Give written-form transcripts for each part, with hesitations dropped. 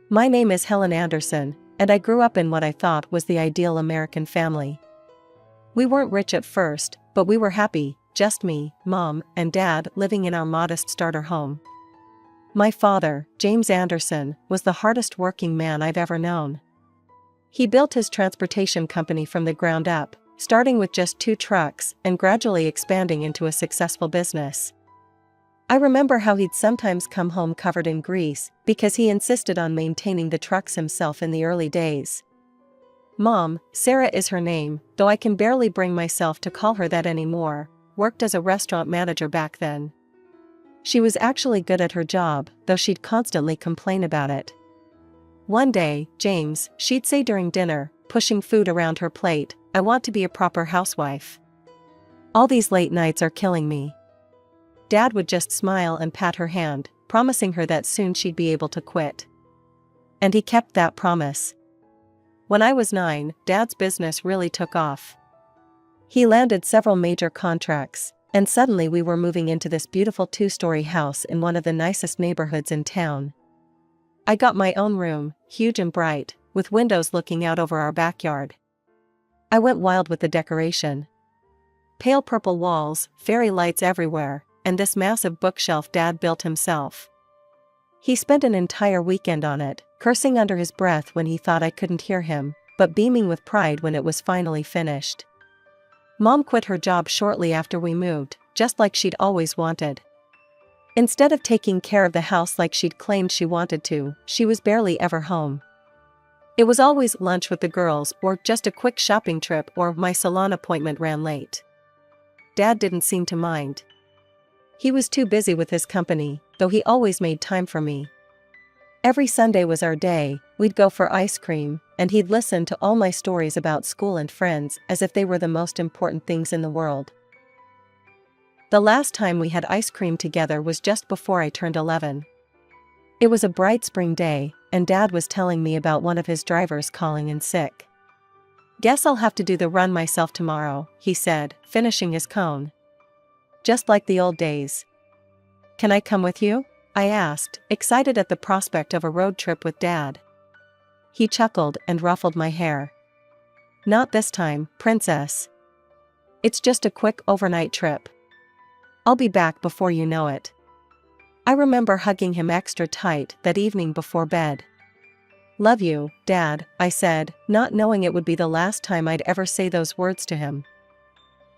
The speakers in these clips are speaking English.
My name is Helen Anderson, and I grew up in what I thought was the ideal American family. We weren't rich at first, but we were happy, just me, Mom, and Dad living in our modest starter home. My father, James Anderson, was the hardest working man I've ever known. He built his transportation company from the ground up, starting with just 2 trucks and gradually expanding into a successful business. I remember how he'd sometimes come home covered in grease because he insisted on maintaining the trucks himself in the early days. Mom, Sarah is her name, though I can barely bring myself to call her that anymore, worked as a restaurant manager back then. She was actually good at her job, though she'd constantly complain about it. One day, James, she'd say during dinner, pushing food around her plate, "I want to be a proper housewife. All these late nights are killing me." Dad would just smile and pat her hand, promising her that soon she'd be able to quit. And he kept that promise. When I was 9, Dad's business really took off. He landed several major contracts, and suddenly we were moving into this beautiful 2-story house in one of the nicest neighborhoods in town. I got my own room, huge and bright, with windows looking out over our backyard. I went wild with the decoration. Pale purple walls, fairy lights everywhere, and this massive bookshelf Dad built himself. He spent an entire weekend on it, cursing under his breath when he thought I couldn't hear him, but beaming with pride when it was finally finished. Mom quit her job shortly after we moved, just like she'd always wanted. Instead of taking care of the house like she'd claimed she wanted to, she was barely ever home. It was always lunch with the girls or just a quick shopping trip or my salon appointment ran late. Dad didn't seem to mind. He was too busy with his company, though he always made time for me. Every Sunday was our day, we'd go for ice cream, and he'd listen to all my stories about school and friends as if they were the most important things in the world. The last time we had ice cream together was just before I turned 11. It was a bright spring day, and Dad was telling me about one of his drivers calling in sick. "Guess I'll have to do the run myself tomorrow," he said, finishing his cone. "Just like the old days." "Can I come with you?" I asked, excited at the prospect of a road trip with Dad. He chuckled and ruffled my hair. "Not this time, princess. It's just a quick overnight trip. I'll be back before you know it." I remember hugging him extra tight that evening before bed. "Love you, Dad," I said, not knowing it would be the last time I'd ever say those words to him.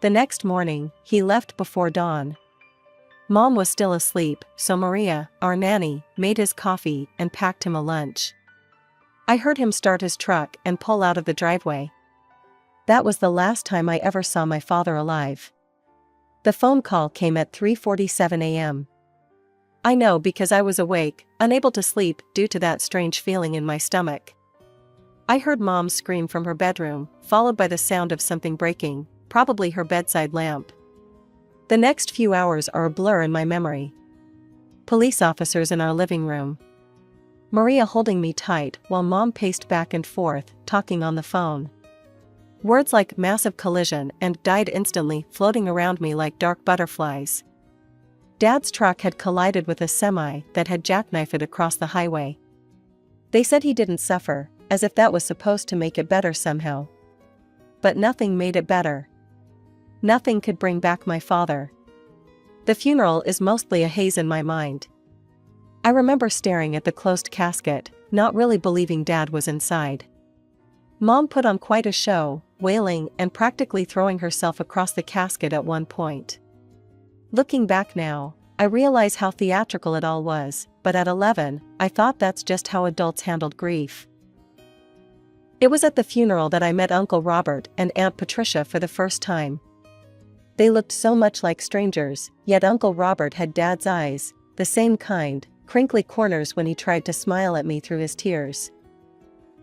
The next morning, he left before dawn. Mom was still asleep, so Maria, our nanny, made his coffee and packed him a lunch. I heard him start his truck and pull out of the driveway. That was the last time I ever saw my father alive. The phone call came at 3:47 a.m. I know because I was awake, unable to sleep due to that strange feeling in my stomach. I heard Mom scream from her bedroom, followed by the sound of something breaking, probably her bedside lamp. The next few hours are a blur in my memory. Police officers in our living room. Maria holding me tight while Mom paced back and forth, talking on the phone. Words like massive collision and died instantly floating around me like dark butterflies. Dad's truck had collided with a semi that had jackknifed it across the highway. They said he didn't suffer, as if that was supposed to make it better somehow. But nothing made it better. Nothing could bring back my father. The funeral is mostly a haze in my mind. I remember staring at the closed casket, not really believing Dad was inside. Mom put on quite a show, wailing and practically throwing herself across the casket at one point. Looking back now, I realize how theatrical it all was, but at 11, I thought that's just how adults handled grief. It was at the funeral that I met Uncle Robert and Aunt Patricia for the first time. They looked so much like strangers, yet Uncle Robert had Dad's eyes, the same kind, crinkly corners when he tried to smile at me through his tears.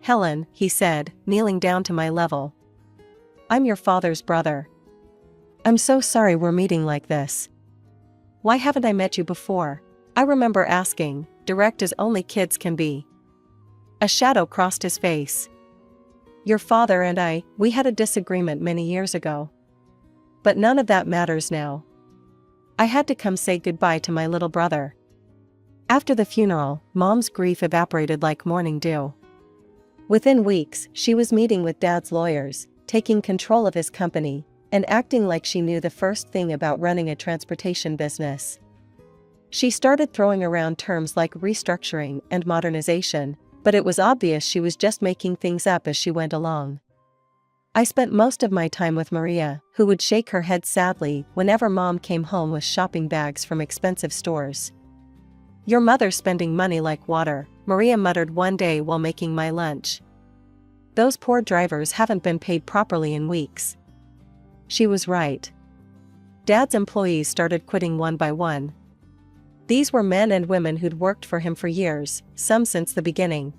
"Helen," he said, kneeling down to my level. "I'm your father's brother. I'm so sorry we're meeting like this. Why haven't I met you before?" I remember asking, direct as only kids can be. A shadow crossed his face. "Your father and we had a disagreement many years ago. But none of that matters now. I had to come say goodbye to my little brother." After the funeral, Mom's grief evaporated like morning dew. Within weeks, she was meeting with Dad's lawyers, taking control of his company, and acting like she knew the first thing about running a transportation business. She started throwing around terms like restructuring and modernization, but it was obvious she was just making things up as she went along. I spent most of my time with Maria, who would shake her head sadly whenever Mom came home with shopping bags from expensive stores. "Your mother's spending money like water," Maria muttered one day while making my lunch. "Those poor drivers haven't been paid properly in weeks." She was right. Dad's employees started quitting one by one. These were men and women who'd worked for him for years, some since the beginning.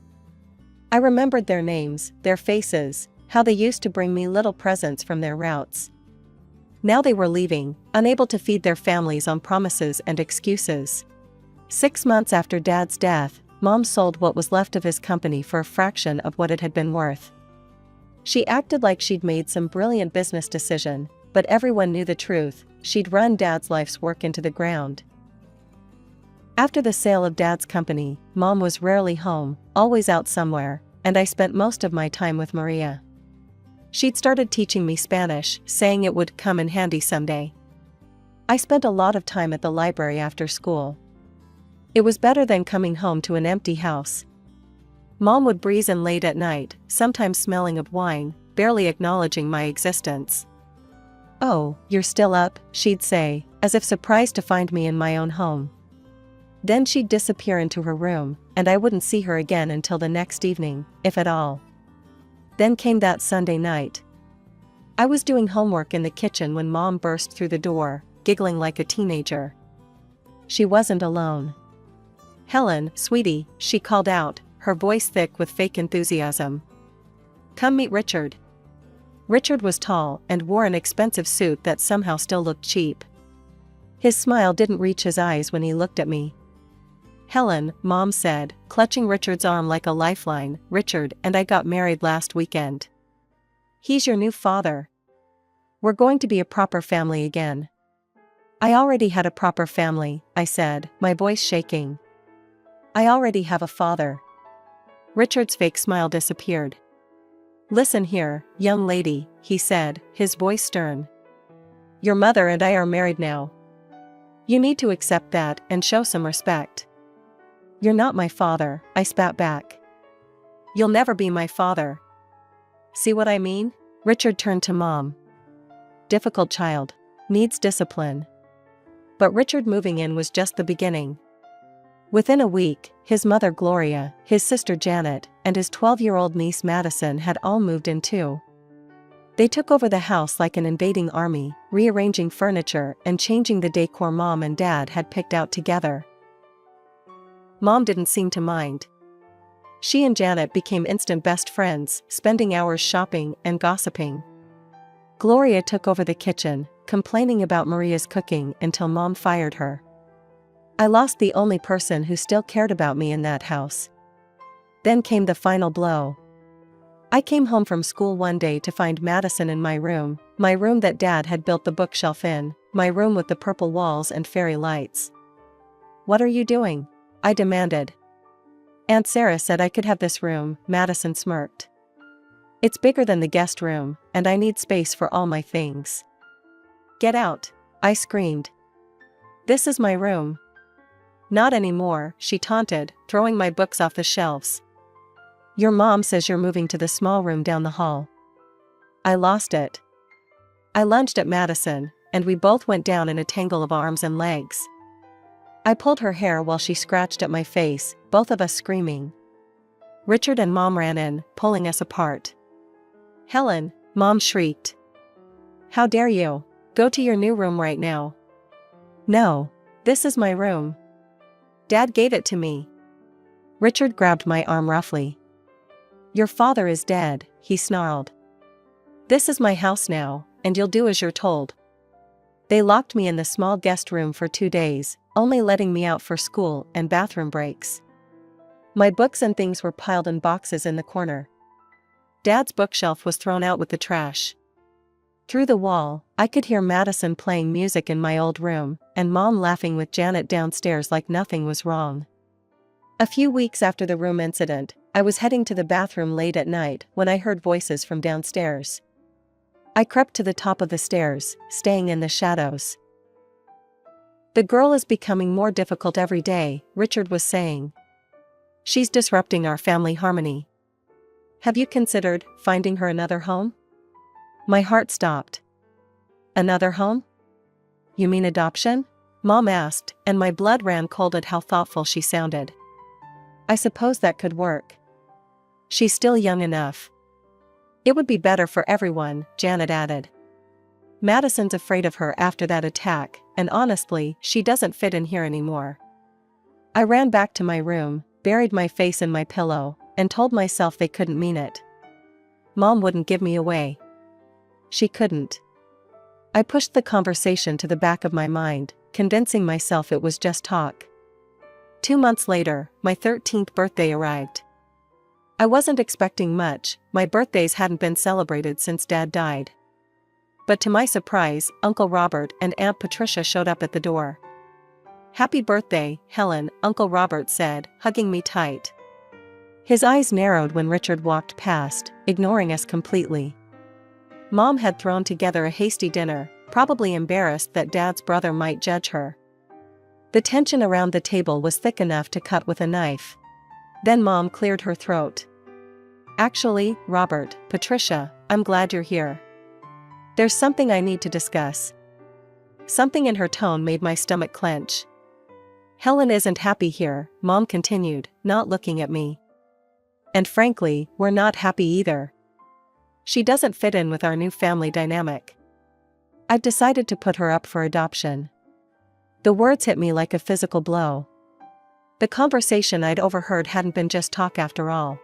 I remembered their names, their faces, how they used to bring me little presents from their routes. Now they were leaving, unable to feed their families on promises and excuses. 6 months after Dad's death, Mom sold what was left of his company for a fraction of what it had been worth. She acted like she'd made some brilliant business decision, but everyone knew the truth: she'd run Dad's life's work into the ground. After the sale of Dad's company, Mom was rarely home, always out somewhere, and I spent most of my time with Maria. She'd started teaching me Spanish, saying it would come in handy someday. I spent a lot of time at the library after school. It was better than coming home to an empty house. Mom would breeze in late at night, sometimes smelling of wine, barely acknowledging my existence. "Oh, you're still up," she'd say, as if surprised to find me in my own home. Then she'd disappear into her room, and I wouldn't see her again until the next evening, if at all. Then came that Sunday night. I was doing homework in the kitchen when Mom burst through the door, giggling like a teenager. She wasn't alone. "Helen, sweetie," she called out, her voice thick with fake enthusiasm. "Come meet Richard." Richard was tall and wore an expensive suit that somehow still looked cheap. His smile didn't reach his eyes when he looked at me. "Helen," Mom said, clutching Richard's arm like a lifeline, "Richard and I got married last weekend. He's your new father. We're going to be a proper family again." "I already had a proper family," I said, my voice shaking. "I already have a father." Richard's fake smile disappeared. "Listen here, young lady," he said, his voice stern. "Your mother and I are married now. You need to accept that and show some respect." "You're not my father," I spat back. "You'll never be my father. See what I mean?" Richard turned to Mom. "Difficult child. Needs discipline." But Richard moving in was just the beginning. Within a week, his mother Gloria, his sister Janet, and his 12-year-old niece Madison had all moved in too. They took over the house like an invading army, rearranging furniture and changing the decor Mom and Dad had picked out together. Mom didn't seem to mind. She and Janet became instant best friends, spending hours shopping and gossiping. Gloria took over the kitchen, complaining about Maria's cooking until Mom fired her. I lost the only person who still cared about me in that house. Then came the final blow. I came home from school one day to find Madison in my room that Dad had built the bookshelf in, my room with the purple walls and fairy lights. "What are you doing?" I demanded. "Aunt Sarah said I could have this room," Madison smirked. "It's bigger than the guest room, and I need space for all my things." "Get out," I screamed. "This is my room." "Not anymore," she taunted, throwing my books off the shelves. "Your mom says you're moving to the small room down the hall." I lost it. I lunged at Madison, and we both went down in a tangle of arms and legs. I pulled her hair while she scratched at my face, both of us screaming. Richard and Mom ran in, pulling us apart. "Helen," Mom shrieked. "How dare you? Go to your new room right now." "No. This is my room. Dad gave it to me." Richard grabbed my arm roughly. "Your father is dead," he snarled. "This is my house now, and you'll do as you're told." They locked me in the small guest room for 2 days, only letting me out for school and bathroom breaks. My books and things were piled in boxes in the corner. Dad's bookshelf was thrown out with the trash. Through the wall, I could hear Madison playing music in my old room, and Mom laughing with Janet downstairs like nothing was wrong. A few weeks after the room incident, I was heading to the bathroom late at night when I heard voices from downstairs. I crept to the top of the stairs, staying in the shadows. "The girl is becoming more difficult every day," Richard was saying. "She's disrupting our family harmony. Have you considered finding her another home?" My heart stopped. "Another home? You mean adoption?" Mom asked, and my blood ran cold at how thoughtful she sounded. "I suppose that could work. She's still young enough." "It would be better for everyone," Janet added. "Madison's afraid of her after that attack, and honestly, she doesn't fit in here anymore." I ran back to my room, buried my face in my pillow, and told myself they couldn't mean it. Mom wouldn't give me away. She couldn't. I pushed the conversation to the back of my mind, convincing myself it was just talk. 2 months later, my 13th birthday arrived. I wasn't expecting much. My birthdays hadn't been celebrated since Dad died. But to my surprise, Uncle Robert and Aunt Patricia showed up at the door. "Happy birthday, Helen," Uncle Robert said, hugging me tight. His eyes narrowed when Richard walked past, ignoring us completely. Mom had thrown together a hasty dinner, probably embarrassed that Dad's brother might judge her. The tension around the table was thick enough to cut with a knife. Then Mom cleared her throat. "Actually, Robert, Patricia, I'm glad you're here. There's something I need to discuss." Something in her tone made my stomach clench. "Helen isn't happy here," Mom continued, not looking at me. "And frankly, we're not happy either. She doesn't fit in with our new family dynamic. I've decided to put her up for adoption." The words hit me like a physical blow. The conversation I'd overheard hadn't been just talk after all.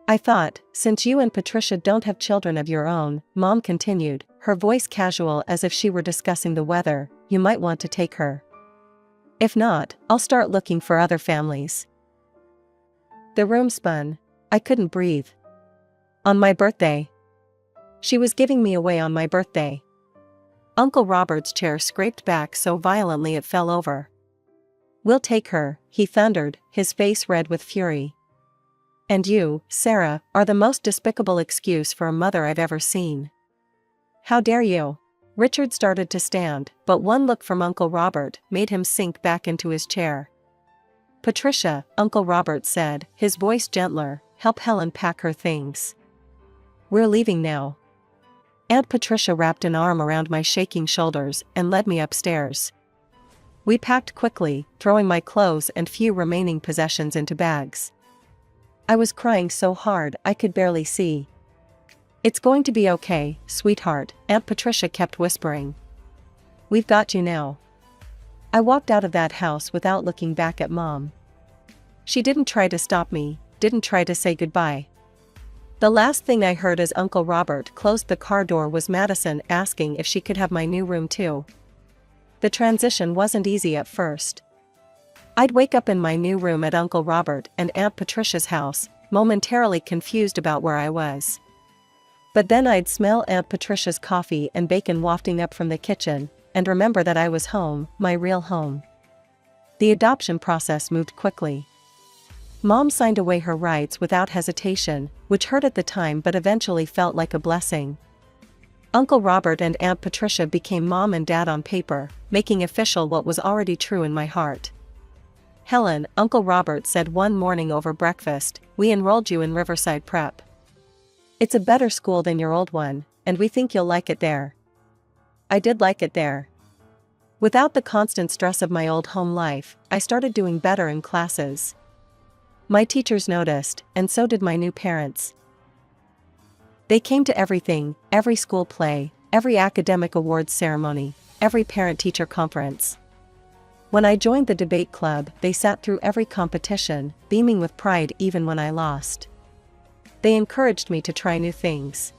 "I thought, since you and Patricia don't have children of your own," Mom continued, her voice casual as if she were discussing the weather, "you might want to take her. If not, I'll start looking for other families." The room spun. I couldn't breathe. On my birthday. She was giving me away on my birthday. Uncle Robert's chair scraped back so violently it fell over. "We'll take her," he thundered, his face red with fury. "And you, Sarah, are the most despicable excuse for a mother I've ever seen. How dare you?" Richard started to stand, but one look from Uncle Robert made him sink back into his chair. "Patricia," Uncle Robert said, his voice gentler, "help Helen pack her things. We're leaving now." Aunt Patricia wrapped an arm around my shaking shoulders and led me upstairs. We packed quickly, throwing my clothes and few remaining possessions into bags. I was crying so hard I could barely see. "It's going to be okay, sweetheart," Aunt Patricia kept whispering. "We've got you now." I walked out of that house without looking back at Mom. She didn't try to stop me, didn't try to say goodbye. The last thing I heard as Uncle Robert closed the car door was Madison asking if she could have my new room too. The transition wasn't easy at first. I'd wake up in my new room at Uncle Robert and Aunt Patricia's house, momentarily confused about where I was. But then I'd smell Aunt Patricia's coffee and bacon wafting up from the kitchen, and remember that I was home, my real home. The adoption process moved quickly. Mom signed away her rights without hesitation, which hurt at the time but eventually felt like a blessing. Uncle Robert and Aunt Patricia became Mom and Dad on paper, making official what was already true in my heart. "Helen," Uncle Robert said one morning over breakfast, "we enrolled you in Riverside Prep. It's a better school than your old one, and we think you'll like it there." I did like it there. Without the constant stress of my old home life, I started doing better in classes. My teachers noticed, and so did my new parents. They came to everything, every school play, every academic awards ceremony, every parent-teacher conference. When I joined the debate club, they sat through every competition, beaming with pride even when I lost. They encouraged me to try new things.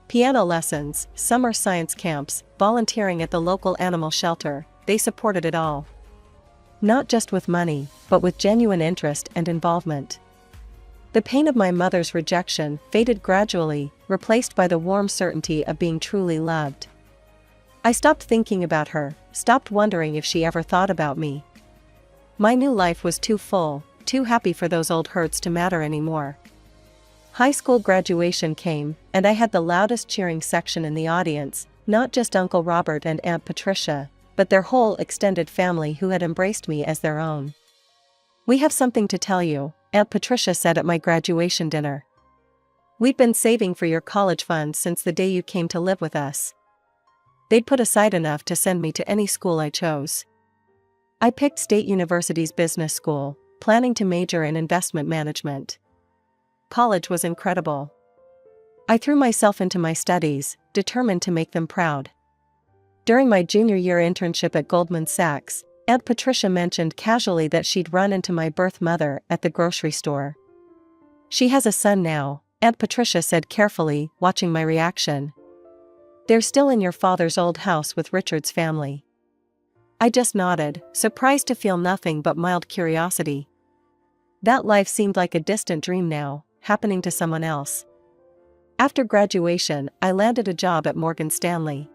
Piano lessons, summer science camps, volunteering at the local animal shelter, they supported it all. Not just with money, but with genuine interest and involvement. The pain of my mother's rejection faded gradually, replaced by the warm certainty of being truly loved. I stopped thinking about her, stopped wondering if she ever thought about me. My new life was too full, too happy for those old hurts to matter anymore. High school graduation came, and I had the loudest cheering section in the audience, not just Uncle Robert and Aunt Patricia, but their whole extended family who had embraced me as their own. "We have something to tell you," Aunt Patricia said at my graduation dinner. "We'd been saving for your college fund since the day you came to live with us." They'd put aside enough to send me to any school I chose. I picked State University's business school, planning to major in investment management. College was incredible. I threw myself into my studies, determined to make them proud. During my junior year internship at Goldman Sachs, Aunt Patricia mentioned casually that she'd run into my birth mother at the grocery store. "She has a son now," Aunt Patricia said carefully, watching my reaction. "They're still in your father's old house with Richard's family." I just nodded, surprised to feel nothing but mild curiosity. That life seemed like a distant dream now, happening to someone else. After graduation, I landed a job at Morgan Stanley.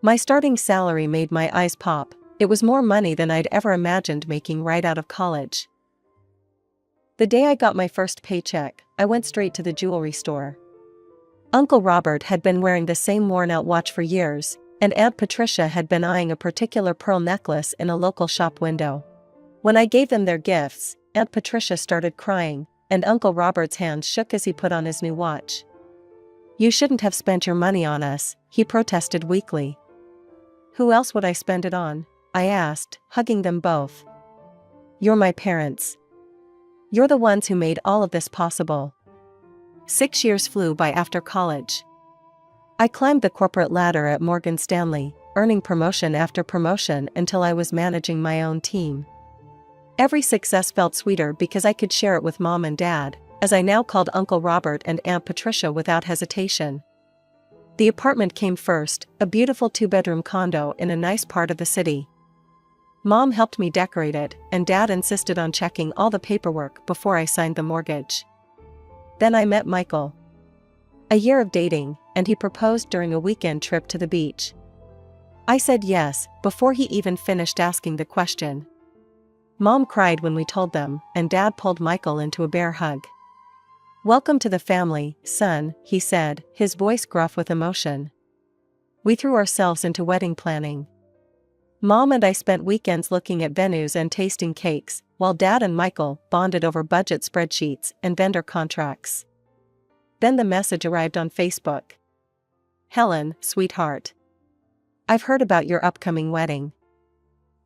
My starting salary made my eyes pop. It was more money than I'd ever imagined making right out of college. The day I got my first paycheck, I went straight to the jewelry store. Uncle Robert had been wearing the same worn-out watch for years, and Aunt Patricia had been eyeing a particular pearl necklace in a local shop window. When I gave them their gifts, Aunt Patricia started crying, and Uncle Robert's hand shook as he put on his new watch. "You shouldn't have spent your money on us," he protested weakly. "Who else would I spend it on?" I asked, hugging them both. "You're my parents. You're the ones who made all of this possible." 6 years flew by after college. I climbed the corporate ladder at Morgan Stanley, earning promotion after promotion until I was managing my own team. Every success felt sweeter because I could share it with Mom and Dad, as I now called Uncle Robert and Aunt Patricia without hesitation. The apartment came first, a beautiful 2-bedroom condo in a nice part of the city. Mom helped me decorate it, and Dad insisted on checking all the paperwork before I signed the mortgage. Then I met Michael. A year of dating, and he proposed during a weekend trip to the beach. I said yes, before he even finished asking the question. Mom cried when we told them, and Dad pulled Michael into a bear hug. "Welcome to the family, son," he said, his voice gruff with emotion. We threw ourselves into wedding planning. Mom and I spent weekends looking at venues and tasting cakes, while Dad and Michael bonded over budget spreadsheets and vendor contracts. Then the message arrived on Facebook. "Helen, sweetheart. I've heard about your upcoming wedding.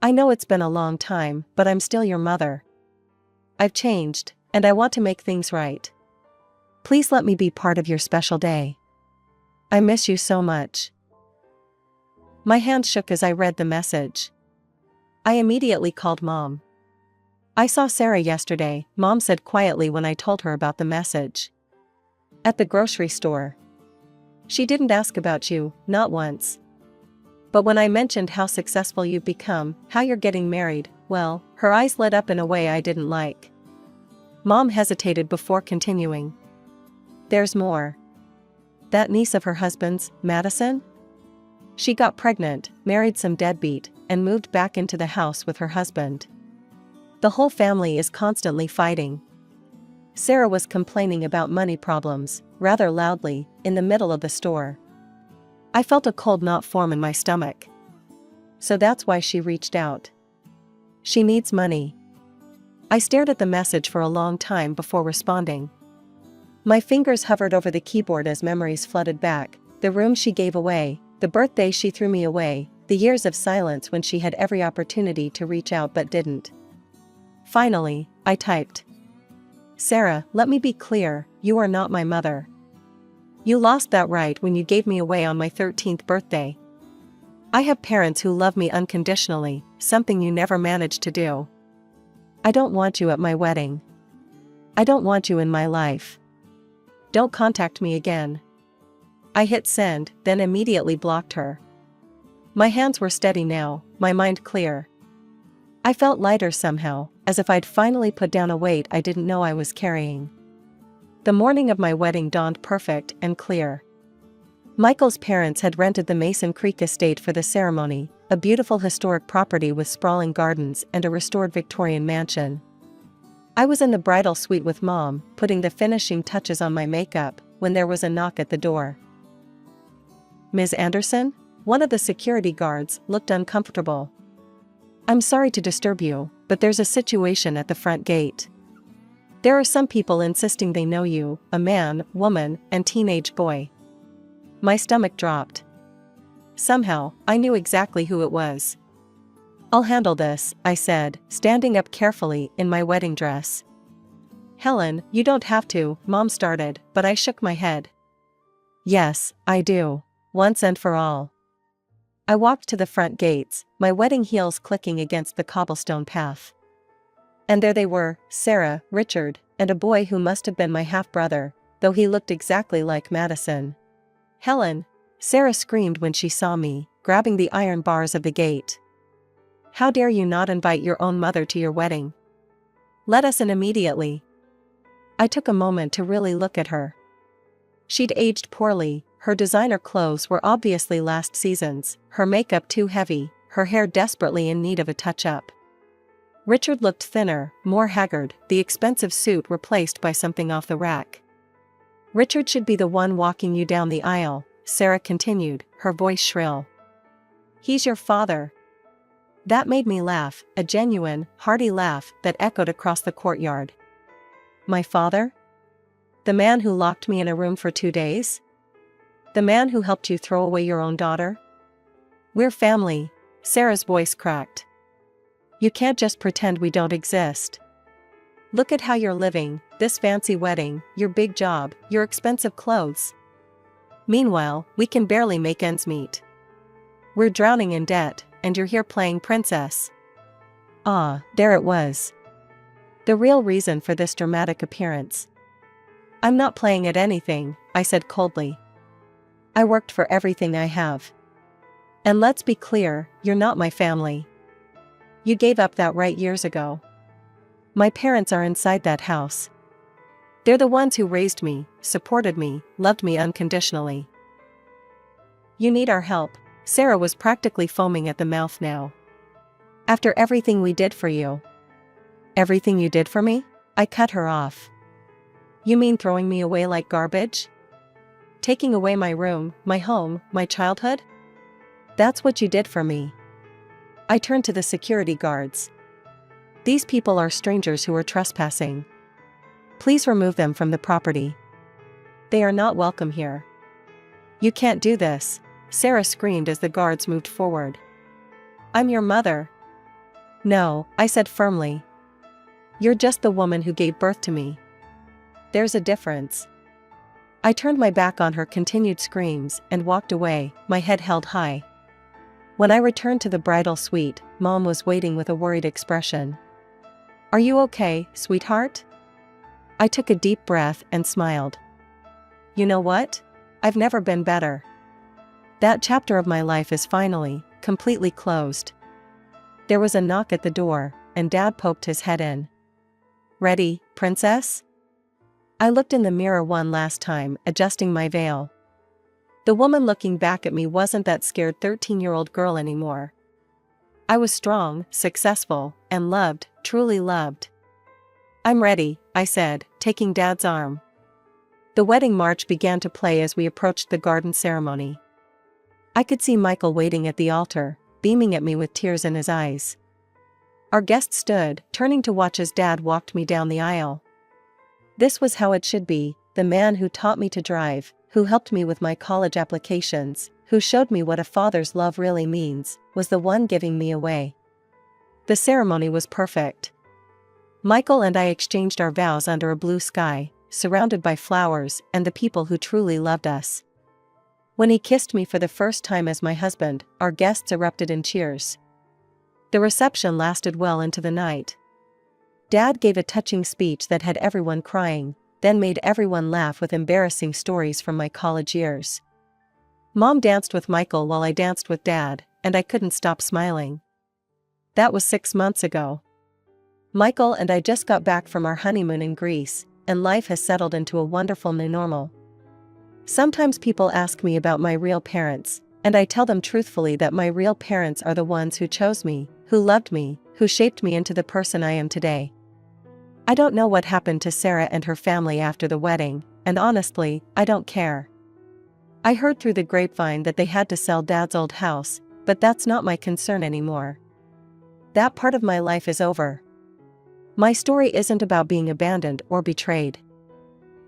I know it's been a long time, but I'm still your mother. I've changed, and I want to make things right. Please let me be part of your special day. I miss you so much." My hand shook as I read the message. I immediately called Mom. "I saw Sarah yesterday," Mom said quietly when I told her about the message. "At the grocery store. She didn't ask about you, not once. But when I mentioned how successful you've become, how you're getting married, well," her eyes lit up in a way I didn't like. Mom hesitated before continuing. "There's more. That niece of her husband's, Madison? She got pregnant, married some deadbeat, and moved back into the house with her husband. The whole family is constantly fighting." Sarah was complaining about money problems, rather loudly, in the middle of the store. I felt a cold knot form in my stomach. So that's why she reached out. She needs money. I stared at the message for a long time before responding. My fingers hovered over the keyboard as memories flooded back, the room she gave away, the birthday she threw me away, the years of silence when she had every opportunity to reach out but didn't. Finally, I typed. "Sarah, let me be clear, you are not my mother. You lost that right when you gave me away on my 13th birthday. I have parents who love me unconditionally, something you never managed to do. I don't want you at my wedding. I don't want you in my life. Don't contact me again." I hit send, then immediately blocked her. My hands were steady now, my mind clear. I felt lighter somehow, as if I'd finally put down a weight I didn't know I was carrying. The morning of my wedding dawned perfect and clear. Michael's parents had rented the Mason Creek estate for the ceremony, a beautiful historic property with sprawling gardens and a restored Victorian mansion. I was in the bridal suite with Mom, putting the finishing touches on my makeup, when there was a knock at the door. "Ms. Anderson?" One of the security guards looked uncomfortable. "I'm sorry to disturb you, but there's a situation at the front gate. There are some people insisting they know you, a man, woman, and teenage boy." My stomach dropped. Somehow, I knew exactly who it was. "I'll handle this," I said, standing up carefully in my wedding dress. "Helen, you don't have to," Mom started, but I shook my head. "Yes, I do. Once and for all." I walked to the front gates, my wedding heels clicking against the cobblestone path. And there they were, Sarah, Richard, and a boy who must have been my half-brother, though he looked exactly like Madison. "Helen!" Sarah screamed when she saw me, grabbing the iron bars of the gate. "How dare you not invite your own mother to your wedding? Let us in immediately." I took a moment to really look at her. She'd aged poorly, her designer clothes were obviously last season's, her makeup too heavy, her hair desperately in need of a touch-up. Richard looked thinner, more haggard, the expensive suit replaced by something off the rack. "Richard should be the one walking you down the aisle," Sarah continued, her voice shrill. "He's your father." That made me laugh, a genuine, hearty laugh that echoed across the courtyard. "My father? The man who locked me in a room for 2 days? The man who helped you throw away your own daughter? We're family," Sarah's voice cracked. "You can't just pretend we don't exist. Look at how you're living, this fancy wedding, your big job, your expensive clothes. Meanwhile, we can barely make ends meet. We're drowning in debt, and you're here playing princess." Ah, there it was. The real reason for this dramatic appearance. "I'm not playing at anything," I said coldly. "I worked for everything I have. And let's be clear, you're not my family. You gave up that right years ago. My parents are inside that house. They're the ones who raised me, supported me, loved me unconditionally. You need our help." Sarah was practically foaming at the mouth now. "After everything we did for you." "Everything you did for me?" I cut her off. "You mean throwing me away like garbage? Taking away my room, my home, my childhood? That's what you did for me." I turned to the security guards. "These people are strangers who are trespassing. Please remove them from the property. They are not welcome here." "You can't do this," Sarah screamed as the guards moved forward. "I'm your mother." "No," I said firmly. "You're just the woman who gave birth to me. There's a difference." I turned my back on her continued screams and walked away, my head held high. When I returned to the bridal suite, Mom was waiting with a worried expression. "Are you okay, sweetheart?" I took a deep breath and smiled. "You know what? I've never been better. That chapter of my life is finally, completely closed." There was a knock at the door, and Dad poked his head in. "Ready, princess?" I looked in the mirror one last time, adjusting my veil. The woman looking back at me wasn't that scared 13-year-old girl anymore. I was strong, successful, and loved, truly loved. "I'm ready," I said, taking Dad's arm. The wedding march began to play as we approached the garden ceremony. I could see Michael waiting at the altar, beaming at me with tears in his eyes. Our guest stood, turning to watch as Dad walked me down the aisle. This was how it should be, the man who taught me to drive, who helped me with my college applications, who showed me what a father's love really means, was the one giving me away. The ceremony was perfect. Michael and I exchanged our vows under a blue sky, surrounded by flowers and the people who truly loved us. When he kissed me for the first time as my husband, our guests erupted in cheers. The reception lasted well into the night. Dad gave a touching speech that had everyone crying, then made everyone laugh with embarrassing stories from my college years. Mom danced with Michael while I danced with Dad, and I couldn't stop smiling. That was 6 months ago. Michael and I just got back from our honeymoon in Greece, and life has settled into a wonderful new normal. Sometimes people ask me about my real parents, and I tell them truthfully that my real parents are the ones who chose me, who loved me, who shaped me into the person I am today. I don't know what happened to Sarah and her family after the wedding, and honestly, I don't care. I heard through the grapevine that they had to sell Dad's old house, but that's not my concern anymore. That part of my life is over. My story isn't about being abandoned or betrayed.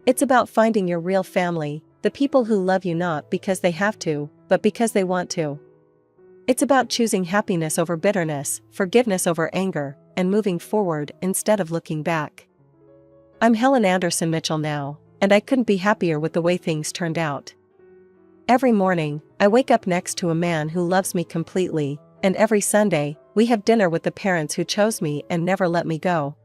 It's about finding your real family, the people who love you not because they have to, but because they want to. It's about choosing happiness over bitterness, forgiveness over anger, and moving forward instead of looking back. I'm Helen Anderson Mitchell now, and I couldn't be happier with the way things turned out. Every morning, I wake up next to a man who loves me completely, and every Sunday, we have dinner with the parents who chose me and never let me go.